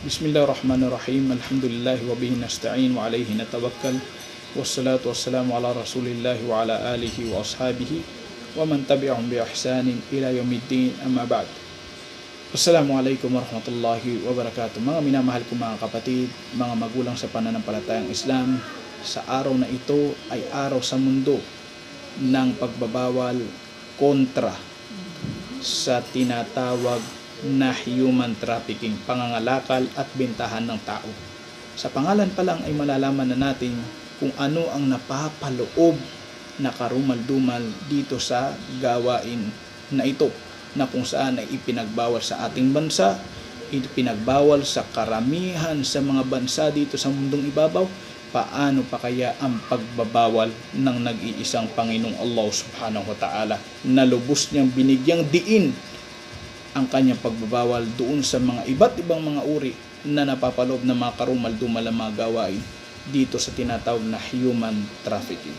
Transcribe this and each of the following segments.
Bismillahirrahmanirrahim. Alhamdulillahi wa bihi nasta'in wa alayhi natawakkal. Wassalatu wassalamu ala Rasulillahi wa ala alihi wa ashabihi wa man tabi'ahum bi ihsanin ila yaumiddin, amma ba'd. Assalamualaikum warahmatullahi wabarakatuh. Mga minamahal ko mga kapatid, mga magulang sa pananampalatayang Islam, sa araw na ito ay araw sa mundo ng pagbabawal kontra sa tinatawag na human trafficking, pangangalakal at bentahan ng tao. Sa pangalan pa lang ay malalaman na natin kung ano ang napapaloob na karumal-dumal dito sa gawain na ito, na kung saan ay ipinagbawal sa ating bansa, ipinagbawal sa karamihan sa mga bansa dito sa mundong ibabaw. Paano pa kaya ang pagbabawal ng nag-iisang Panginoong Allah subhanahu wa ta'ala, na lubos niyang binigyang diin ang kanyang pagbabawal doon sa mga iba't ibang mga uri na napapaloob ng mga karumal-dumal na mga gawain dito sa tinatawag na human trafficking.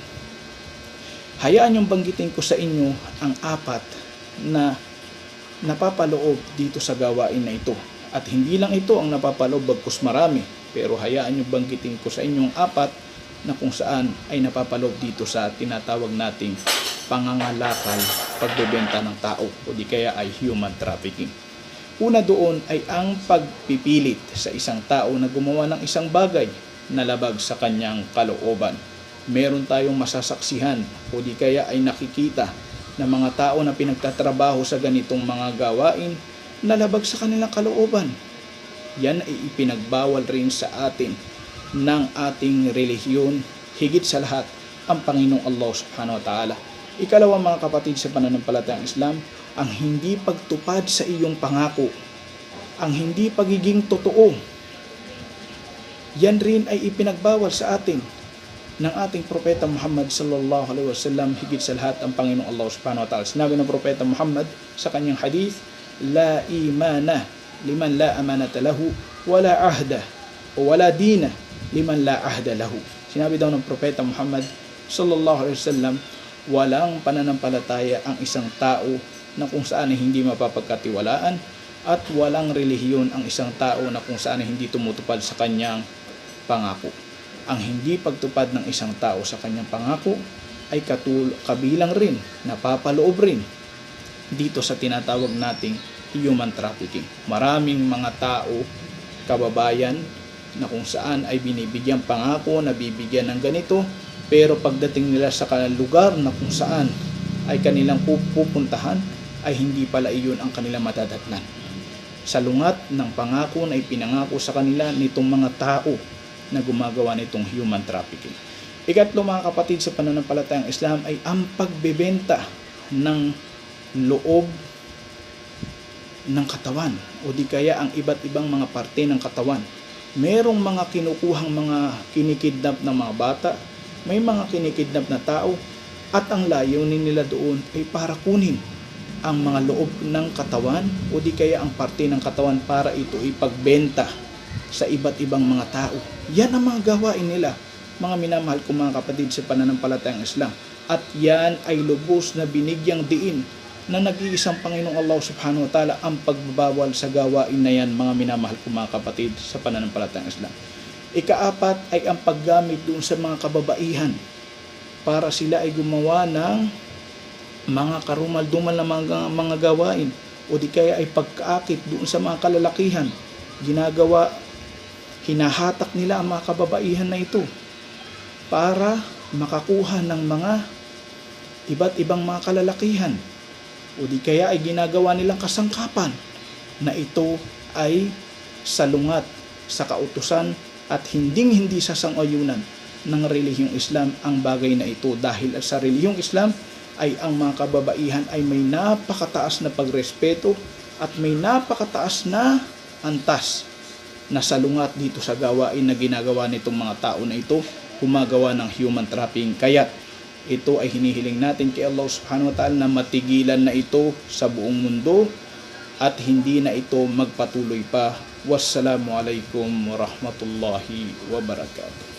Hayaan niyong banggitin ko sa inyo ang apat na napapaloob dito sa gawain na ito. At hindi lang ito ang napapaloob, bagkus marami, pero hayaan niyong banggitin ko sa inyong apat na kung saan ay napapaloob dito sa tinatawag nating pangangalakal, pagbebenta ng tao, o di kaya ay human trafficking. Una doon ay ang pagpipilit sa isang tao na gumawa ng isang bagay na labag sa kanyang kalooban. Meron tayong masasaksihan o di kaya ay nakikita na mga tao na pinagtatrabaho sa ganitong mga gawain na labag sa kanilang kalooban. Yan ay ipinagbawal rin sa atin ng ating relihiyon, higit sa lahat ang Panginoong Allah subhanahu wa ta'ala. Ikalawa mga kapatid sa pananampalatayang Islam, ang hindi pagtupad sa iyong pangako, ang hindi pagiging totoo. Yan rin ay ipinagbawal sa atin ng ating propeta Muhammad sallallahu alaihi wasallam, higit sa lahat ang Panginoong Allah subhanahu wa ta'ala. Sinabi ng propeta Muhammad sa kanyang hadith, la imana liman la amanata lahu, wala ahda o wala dina liman la ahda lahu. Sinabi daw ng propeta Muhammad sallallahu alaihi wasallam, walang pananampalataya ang isang tao na kung saan ay hindi mapapagkatiwalaan, at walang relihiyon ang isang tao na kung saan ay hindi tumutupad sa kanyang pangako. Ang hindi pagtupad ng isang tao sa kanyang pangako ay kabilang rin, napapaloob rin dito sa tinatawag nating human trafficking. Maraming mga tao, kababayan, na kung saan ay binibigyan pangako, nabibigyan ng ganito, pero pagdating nila sa lugar na kung saan ay kanilang pupuntahan, ay hindi pala iyon ang kanilang matadatnan. Sa lungat ng pangako na ipinangako sa kanila nitong mga tao na gumagawa nitong human trafficking. Ikatlo mga kapatid sa pananampalatayang Islam ay ang pagbebenta ng loob ng katawan, o di kaya ang iba't ibang mga parte ng katawan. Merong mga kinukuhang mga kinikidnap ng mga bata, may mga kinikidnap na tao, at ang layunin nila doon ay para kunin ang mga loob ng katawan o di kaya ang parte ng katawan para ito ipagbenta sa iba't ibang mga tao. Yan ang mga gawain nila, mga minamahal ko mga kapatid sa pananampalatayang Islam. At yan ay lubos na binigyang diin na nag-iisang Panginoong Allah subhanahu wa ta'ala ang pagbabawal sa gawain na yan, mga minamahal ko mga kapatid sa pananampalatayang Islam. Ikaapat ay ang paggamit doon sa mga kababaihan para sila ay gumawa ng mga karumal-dumal na mga gawain, o di kaya ay pagkaakit doon sa mga kalalakihan. Hinahatak nila ang mga kababaihan na ito para makakuha ng mga iba't ibang mga kalalakihan, o di kaya ay ginagawa nilang kasangkapan na ito ay salungat sa kautusan at hindi sasang-ayunan ng relihiyong Islam ang bagay na ito, dahil sa relihiyong Islam ay ang mga kababaihan ay may napakataas na pagrespeto at may napakataas na antas na salungat dito sa gawain na ginagawa nitong mga tao na ito, gumagawa ng human trafficking. Kaya ito ay hinihiling natin kay Allah subhanahu wa ta'ala na matigilan na ito sa buong mundo at hindi na ito magpatuloy pa. Wassalamualaikum warahmatullahi wabarakatuh.